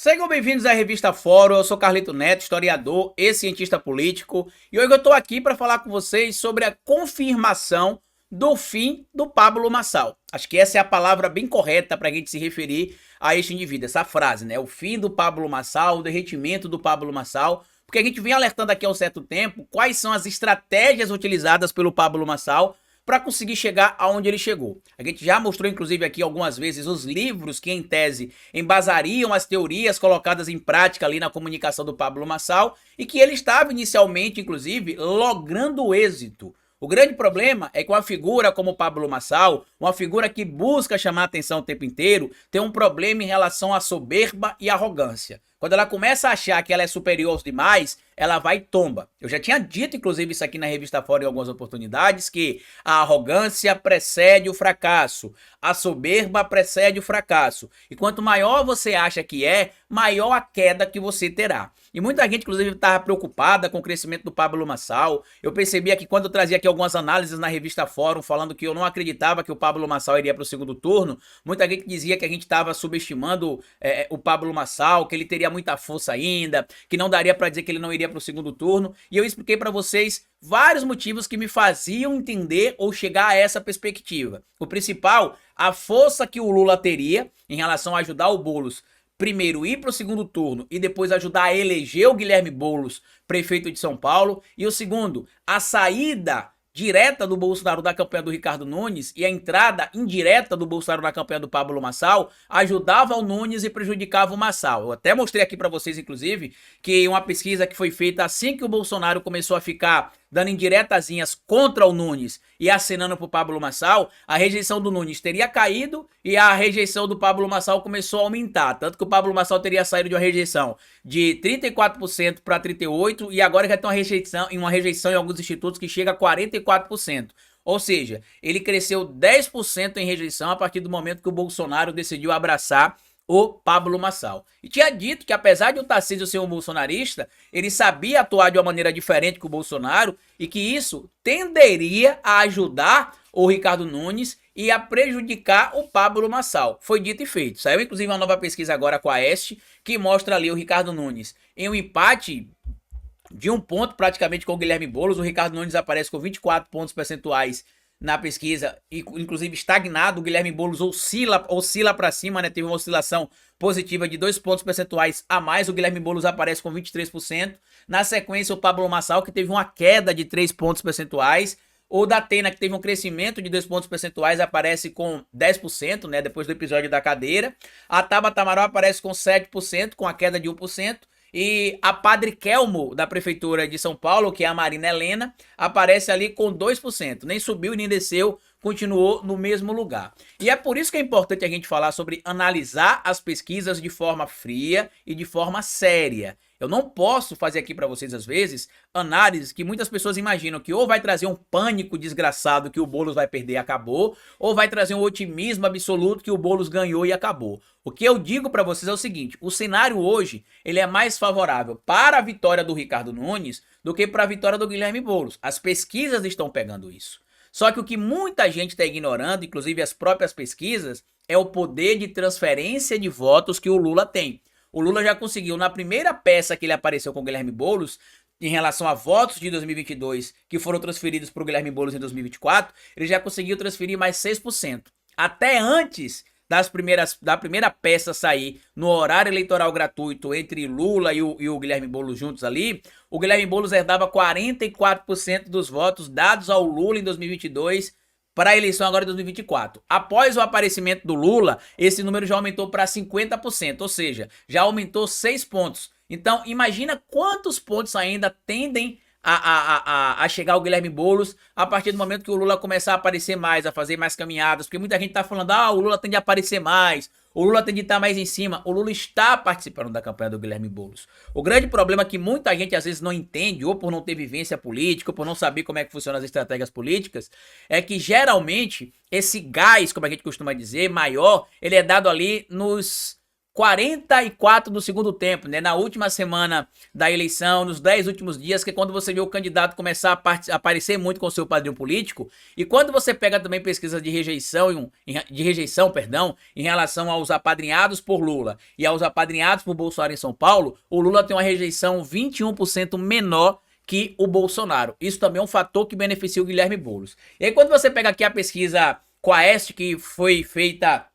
Sejam bem-vindos à Revista Fórum, eu sou Carlito Neto, historiador e cientista político, e hoje eu estou aqui para falar com vocês sobre a confirmação do fim do Pablo Marçal. Acho que essa é a palavra bem correta para a gente se referir a este indivíduo, essa frase, né? O fim do Pablo Marçal, o derretimento do Pablo Marçal, porque a gente vem alertando aqui há um certo tempo quais são as estratégias utilizadas pelo Pablo Marçal para conseguir chegar aonde ele chegou. A gente já mostrou, inclusive, aqui algumas vezes os livros que, em tese, embasariam as teorias colocadas em prática ali na comunicação do Pablo Marçal e que ele estava inicialmente, inclusive, logrando êxito. O grande problema é que uma figura como Pablo Marçal, uma figura que busca chamar a atenção o tempo inteiro, tem um problema em relação à soberba e arrogância. Quando ela começa a achar que ela é superior aos demais, ela vai e tomba. Eu já tinha dito, inclusive, isso aqui na Revista Fórum em algumas oportunidades, que a arrogância precede o fracasso, a soberba precede o fracasso. E quanto maior você acha que é, maior a queda que você terá. E muita gente, inclusive, estava preocupada com o crescimento do Pablo Marçal. Eu percebia que quando eu trazia aqui algumas análises na Revista Fórum, falando que eu não acreditava que o Pablo Marçal iria para o segundo turno, muita gente dizia que a gente estava subestimando o Pablo Marçal, que ele teria muita força ainda, que não daria para dizer que ele não iria para o segundo turno. E eu expliquei para vocês vários motivos que me faziam entender ou chegar a essa perspectiva. O principal, a força que o Lula teria em relação a ajudar o Boulos primeiro ir para o segundo turno e depois ajudar a eleger o Guilherme Boulos prefeito de São Paulo. E o segundo, a saída direta do Bolsonaro da campanha do Ricardo Nunes e a entrada indireta do Bolsonaro na campanha do Pablo Marçal ajudava o Nunes e prejudicava o Marçal. Eu até mostrei aqui para vocês, inclusive, que uma pesquisa que foi feita assim que o Bolsonaro começou a ficar dando indiretazinhas contra o Nunes e acenando para o Pablo Marçal, a rejeição do Nunes teria caído e a rejeição do Pablo Marçal começou a aumentar. Tanto que o Pablo Marçal teria saído de uma rejeição de 34% para 38% e agora já tem uma rejeição em alguns institutos que chega a 44%. Ou seja, ele cresceu 10% em rejeição a partir do momento que o Bolsonaro decidiu abraçar o Pablo Marçal. E tinha dito que apesar de o Tarcísio ser um bolsonarista, ele sabia atuar de uma maneira diferente que o Bolsonaro e que isso tenderia a ajudar o Ricardo Nunes e a prejudicar o Pablo Marçal. Foi dito e feito. Saiu inclusive uma nova pesquisa agora com a Este que mostra ali o Ricardo Nunes em um empate de 1 ponto praticamente com o Guilherme Boulos. O Ricardo Nunes aparece com 24 pontos percentuais na pesquisa, inclusive estagnado. O Guilherme Boulos oscila para cima, né? Teve uma oscilação positiva de 2 pontos percentuais a mais. O Guilherme Boulos aparece com 23%. Na sequência, o Pablo Marçal, que teve uma queda de 3 pontos percentuais. O Datena, que teve um crescimento de 2 pontos percentuais, aparece com 10%, né? Depois do episódio da cadeira. A Tabata Amaral aparece com 7%, com a queda de 1%. E a Padre Kelmo, da Prefeitura de São Paulo, que é a Marina Helena, aparece ali com 2%. Nem subiu nem desceu, continuou no mesmo lugar. E é por isso que é importante a gente falar sobre analisar as pesquisas de forma fria e de forma séria. Eu não posso fazer aqui para vocês, às vezes, análises que muitas pessoas imaginam que ou vai trazer um pânico desgraçado que o Boulos vai perder e acabou, ou vai trazer um otimismo absoluto que o Boulos ganhou e acabou. O que eu digo para vocês é o seguinte: o cenário hoje ele é mais favorável para a vitória do Ricardo Nunes do que para a vitória do Guilherme Boulos. As pesquisas estão pegando isso. Só que o que muita gente está ignorando, inclusive as próprias pesquisas, é o poder de transferência de votos que o Lula tem. O Lula já conseguiu, na primeira peça que ele apareceu com o Guilherme Boulos, em relação a votos de 2022 que foram transferidos para o Guilherme Boulos em 2024, ele já conseguiu transferir mais 6%. Até antes da primeira peça sair no horário eleitoral gratuito entre Lula e o Guilherme Boulos juntos ali, o Guilherme Boulos herdava 44% dos votos dados ao Lula em 2022 para a eleição agora de 2024. Após o aparecimento do Lula, esse número já aumentou para 50%, ou seja, já aumentou 6 pontos. Então, imagina quantos pontos ainda tendem a chegar ao Guilherme Boulos a partir do momento que o Lula começar a aparecer mais, a fazer mais caminhadas, porque muita gente tá falando, o Lula tende a aparecer mais, o Lula tende a estar mais em cima. O Lula está participando da campanha do Guilherme Boulos. O grande problema é que muita gente às vezes não entende, ou por não ter vivência política, ou por não saber como é que funcionam as estratégias políticas, é que geralmente esse gás, como a gente costuma dizer, maior, ele é dado ali nos 44 do segundo tempo, né? Na última semana da eleição, nos 10 últimos dias, que é quando você vê o candidato começar a aparecer muito com o seu padrinho político. E quando você pega também pesquisas de rejeição, em relação aos apadrinhados por Lula e aos apadrinhados por Bolsonaro em São Paulo, o Lula tem uma rejeição 21% menor que o Bolsonaro. Isso também é um fator que beneficia o Guilherme Boulos. E aí quando você pega aqui a pesquisa Quaest, que foi feita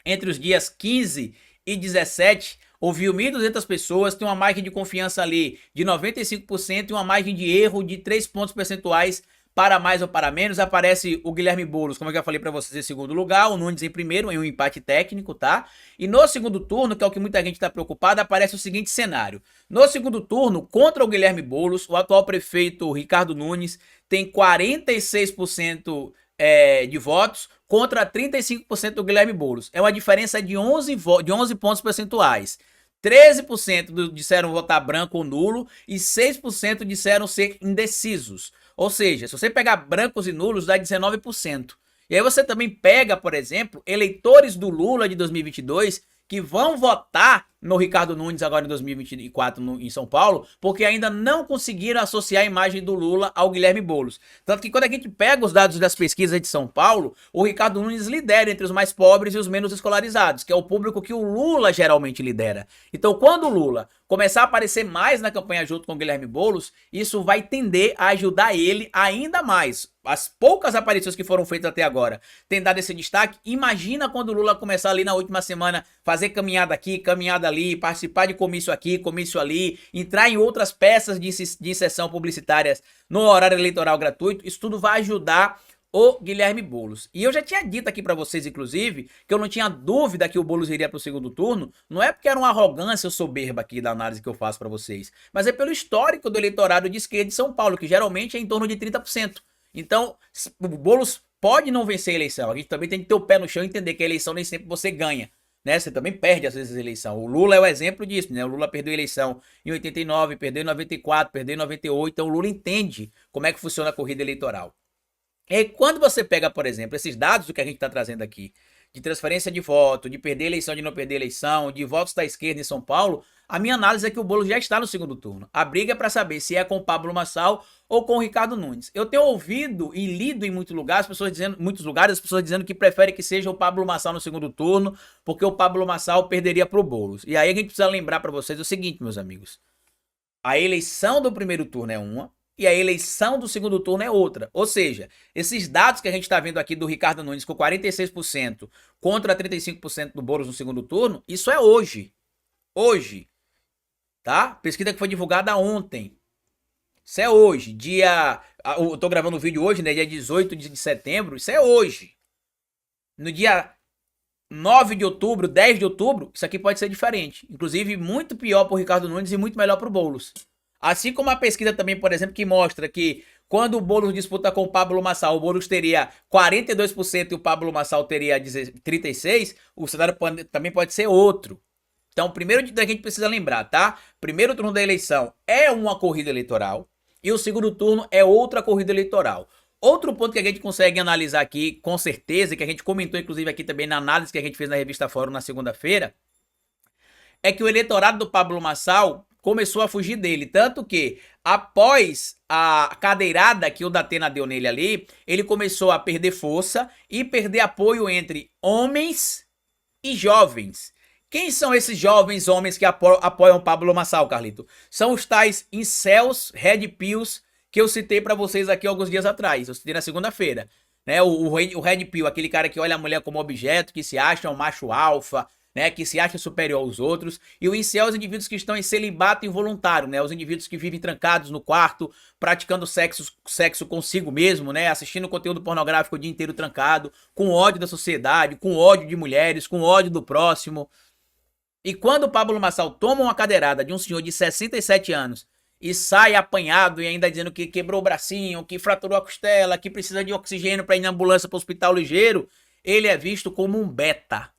entre os dias 15 e 17, ouviu 1.200 pessoas, tem uma margem de confiança ali de 95% e uma margem de erro de 3 pontos percentuais para mais ou para menos. Aparece o Guilherme Boulos, como eu já falei para vocês, em segundo lugar, o Nunes em primeiro, em um empate técnico, tá? E no segundo turno, que é o que muita gente está preocupada, aparece o seguinte cenário. No segundo turno, contra o Guilherme Boulos, o atual prefeito Ricardo Nunes tem 46% de votos contra 35% do Guilherme Boulos. É uma diferença de 11 pontos percentuais. 13% disseram votar branco ou nulo e 6% disseram ser indecisos. Ou seja, se você pegar brancos e nulos, dá 19%. E aí você também pega, por exemplo, eleitores do Lula de 2022 que vão votar no Ricardo Nunes agora em 2024 em São Paulo, porque ainda não conseguiram associar a imagem do Lula ao Guilherme Boulos. Tanto que quando a gente pega os dados das pesquisas de São Paulo, o Ricardo Nunes lidera entre os mais pobres e os menos escolarizados, que é o público que o Lula geralmente lidera. Então, quando o Lula começar a aparecer mais na campanha junto com o Guilherme Boulos, isso vai tender a ajudar ele ainda mais. As poucas aparições que foram feitas até agora têm dado esse destaque. Imagina quando o Lula começar ali na última semana, fazer caminhada aqui, caminhada ali, participar de comício aqui, comício ali, entrar em outras peças de inserção publicitárias no horário eleitoral gratuito. Isso tudo vai ajudar o Guilherme Boulos. E eu já tinha dito aqui para vocês, inclusive, que eu não tinha dúvida que o Boulos iria para o segundo turno. Não é porque era uma arrogância ou soberba aqui da análise que eu faço para vocês, mas é pelo histórico do eleitorado de esquerda de São Paulo, que geralmente é em torno de 30%. Então, o Boulos pode não vencer a eleição. A gente também tem que ter o pé no chão e entender que a eleição nem sempre você ganha, né? Você também perde às vezes a eleição. O Lula é o exemplo disso, né? O Lula perdeu a eleição em 89, perdeu em 94, perdeu em 98. Então o Lula entende como é que funciona a corrida eleitoral. E quando você pega, por exemplo, esses dados do que a gente está trazendo aqui, de transferência de voto, de perder eleição, de não perder eleição, de votos da esquerda em São Paulo, a minha análise é que o Boulos já está no segundo turno. A briga é para saber se é com o Pablo Marçal ou com o Ricardo Nunes. Eu tenho ouvido e lido em muitos lugares as pessoas dizendo que preferem que seja o Pablo Marçal no segundo turno, porque o Pablo Marçal perderia para o Boulos. E aí a gente precisa lembrar para vocês o seguinte, meus amigos. A eleição do primeiro turno é uma, e a eleição do segundo turno é outra. Ou seja, esses dados que a gente está vendo aqui do Ricardo Nunes com 46% contra 35% do Boulos no segundo turno, isso é hoje. Hoje. Tá? Pesquisa que foi divulgada ontem. Isso é hoje. Eu tô gravando o vídeo hoje, né? Dia 18 de setembro. Isso é hoje. No dia 9 de outubro, 10 de outubro, isso aqui pode ser diferente. Inclusive, muito pior pro Ricardo Nunes e muito melhor pro Boulos. Assim como a pesquisa também, por exemplo, que mostra que quando o Boulos disputa com o Pablo Marçal, o Boulos teria 42% e o Pablo Marçal teria 36%, o cenário também pode ser outro. Então, primeiro a gente precisa lembrar, tá? Primeiro turno da eleição é uma corrida eleitoral e o segundo turno é outra corrida eleitoral. Outro ponto que a gente consegue analisar aqui, com certeza, que a gente comentou inclusive aqui também na análise que a gente fez na revista Fórum na segunda-feira, é que o eleitorado do Pablo Marçal começou a fugir dele, tanto que após a cadeirada que o Datena deu nele ali, ele começou a perder força e perder apoio entre homens e jovens. Quem são esses jovens homens que apoiam Pablo Marçal, Carlito? São os tais incels, red pills, que eu citei para vocês aqui alguns dias atrás. Eu citei na segunda-feira, né? O red pill, aquele cara que olha a mulher como objeto, que se acha um macho alfa, né, que se acha superior aos outros, e o incel é os indivíduos que estão em celibato involuntário, né, os indivíduos que vivem trancados no quarto, praticando sexo consigo mesmo, né, assistindo conteúdo pornográfico o dia inteiro trancado, com ódio da sociedade, com ódio de mulheres, com ódio do próximo. E quando o Pablo Marçal toma uma cadeirada de um senhor de 67 anos e sai apanhado e ainda dizendo que quebrou o bracinho, que fraturou a costela, que precisa de oxigênio para ir na ambulância para o hospital ligeiro, ele é visto como um beta.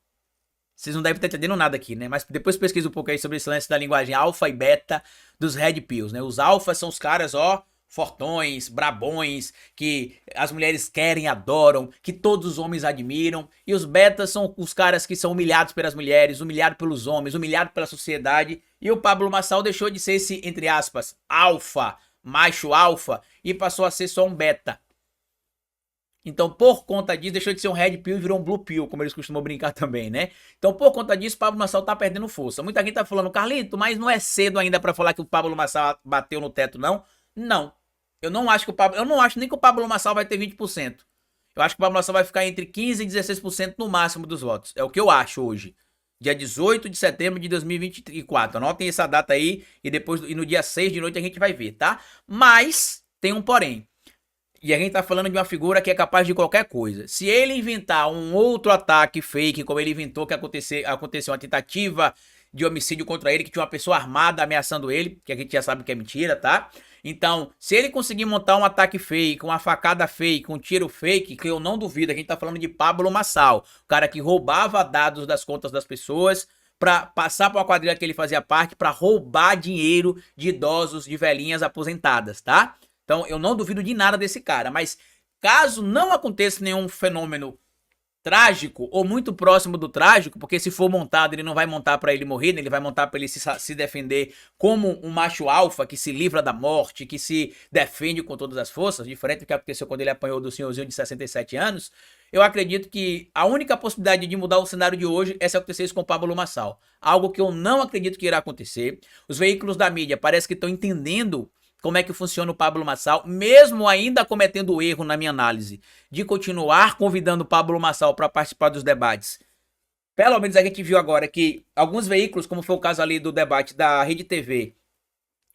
Vocês não devem estar entendendo nada aqui, né? Mas depois pesquisa um pouco aí sobre esse lance da linguagem alfa e beta dos red pills, né? Os alfas são os caras, ó, fortões, brabões, que as mulheres querem, adoram, que todos os homens admiram, e os betas são os caras que são humilhados pelas mulheres, humilhados pelos homens, humilhados pela sociedade, e o Pablo Marçal deixou de ser esse, entre aspas, alfa, macho alfa, e passou a ser só um beta. Então, por conta disso, deixou de ser um red pill e virou um blue pill, como eles costumam brincar também, né? Então, por conta disso, o Pablo Marçal tá perdendo força. Muita gente tá falando, Carlito, mas não é cedo ainda pra falar que o Pablo Marçal bateu no teto, não? Não. Eu não acho nem que o Pablo Marçal vai ter 20%. Eu acho que o Pablo Marçal vai ficar entre 15% e 16% no máximo dos votos. É o que eu acho hoje. Dia 18 de setembro de 2024. Anotem essa data aí e no dia 6 de noite a gente vai ver, tá? Mas tem um porém. E a gente tá falando de uma figura que é capaz de qualquer coisa. Se ele inventar um outro ataque fake, como ele inventou que aconteceu uma tentativa de homicídio contra ele, que tinha uma pessoa armada ameaçando ele, que a gente já sabe que é mentira, tá? Então, se ele conseguir montar um ataque fake, uma facada fake, um tiro fake, que eu não duvido, a gente tá falando de Pablo Marçal, o cara que roubava dados das contas das pessoas pra passar pra uma quadrilha que ele fazia parte, pra roubar dinheiro de idosos, de velhinhas aposentadas, tá? Então, eu não duvido de nada desse cara, mas caso não aconteça nenhum fenômeno trágico ou muito próximo do trágico, porque se for montado, ele não vai montar pra ele morrer, né? Ele vai montar pra ele se defender como um macho alfa que se livra da morte, que se defende com todas as forças, diferente do que aconteceu quando ele apanhou do senhorzinho de 67 anos. Eu acredito que a única possibilidade de mudar o cenário de hoje é se acontecer isso com o Pablo Marçal. Algo que eu não acredito que irá acontecer. Os veículos da mídia parece que estão entendendo como é que funciona o Pablo Marçal, mesmo ainda cometendo o erro, na minha análise, de continuar convidando o Pablo Marçal para participar dos debates. Pelo menos a gente viu agora que alguns veículos, como foi o caso ali do debate da Rede TV,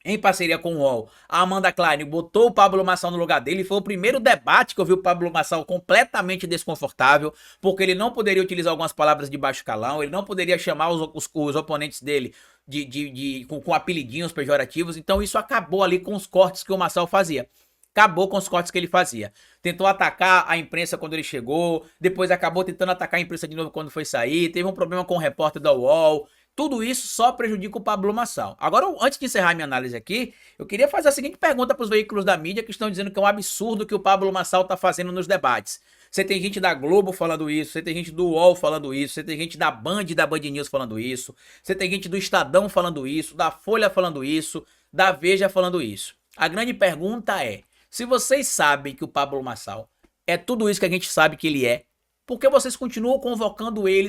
em parceria com o UOL, a Amanda Klein botou o Pablo Marçal no lugar dele. Foi o primeiro debate que eu vi o Pablo Marçal completamente desconfortável, porque ele não poderia utilizar algumas palavras de baixo calão, ele não poderia chamar os oponentes dele com apelidinhos pejorativos. Então isso acabou ali com os cortes que o Marçal fazia. Acabou com os cortes que ele fazia. Tentou atacar a imprensa quando ele chegou, depois acabou tentando atacar a imprensa de novo quando foi sair, teve um problema com o repórter da UOL. Tudo isso só prejudica o Pablo Marçal. Agora, antes de encerrar minha análise aqui, eu queria fazer a seguinte pergunta para os veículos da mídia que estão dizendo que é um absurdo que o Pablo Marçal está fazendo nos debates. Você tem gente da Globo falando isso, você tem gente do UOL falando isso, você tem gente da Band e da Band News falando isso, você tem gente do Estadão falando isso, da Folha falando isso, da Veja falando isso. A grande pergunta é, se vocês sabem que o Pablo Marçal é tudo isso que a gente sabe que ele é, por que vocês continuam convocando ele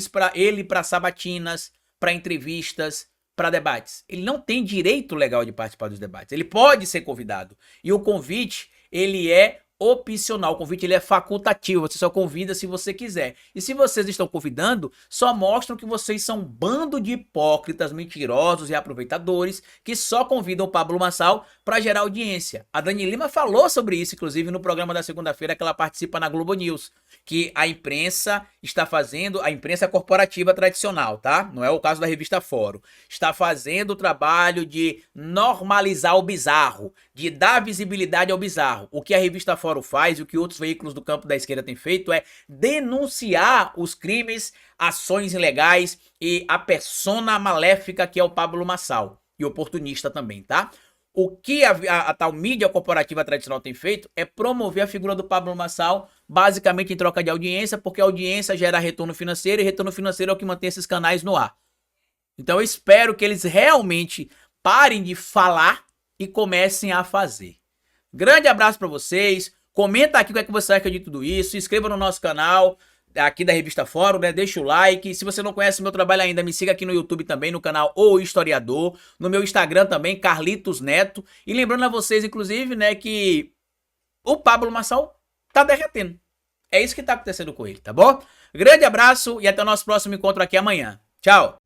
para sabatinas, para entrevistas, para debates? Ele não tem direito legal de participar dos debates. Ele pode ser convidado. E o convite, ele é opcional. O convite, ele é facultativo. Você só convida se você quiser. E se vocês estão convidando, só mostram que vocês são um bando de hipócritas, mentirosos e aproveitadores que só convidam o Pablo Marçal para gerar audiência. A Dani Lima falou sobre isso, inclusive, no programa da segunda-feira que ela participa na Globo News, que a imprensa está fazendo, a imprensa corporativa tradicional, tá? Não é o caso da revista Fórum. Está fazendo o trabalho de normalizar o bizarro, de dar visibilidade ao bizarro. O que a revista Fórum faz e o que outros veículos do campo da esquerda têm feito é denunciar os crimes, ações ilegais e a persona maléfica que é o Pablo Marçal. E oportunista também, tá? O que a tal mídia corporativa tradicional tem feito é promover a figura do Pablo Marçal, basicamente em troca de audiência, porque a audiência gera retorno financeiro e retorno financeiro é o que mantém esses canais no ar. Então eu espero que eles realmente parem de falar e comecem a fazer. Grande abraço para vocês, comenta aqui o que é que você acha de tudo isso, se inscreva no nosso canal aqui da Revista Fórum, né? Deixa o like. Se você não conhece meu trabalho ainda, me siga aqui no YouTube também, no canal O Historiador, no meu Instagram também, Carlitos Neto. E lembrando a vocês, inclusive, né, que o Pablo Marçal tá derretendo. É isso que tá acontecendo com ele, tá bom? Grande abraço e até o nosso próximo encontro aqui amanhã. Tchau!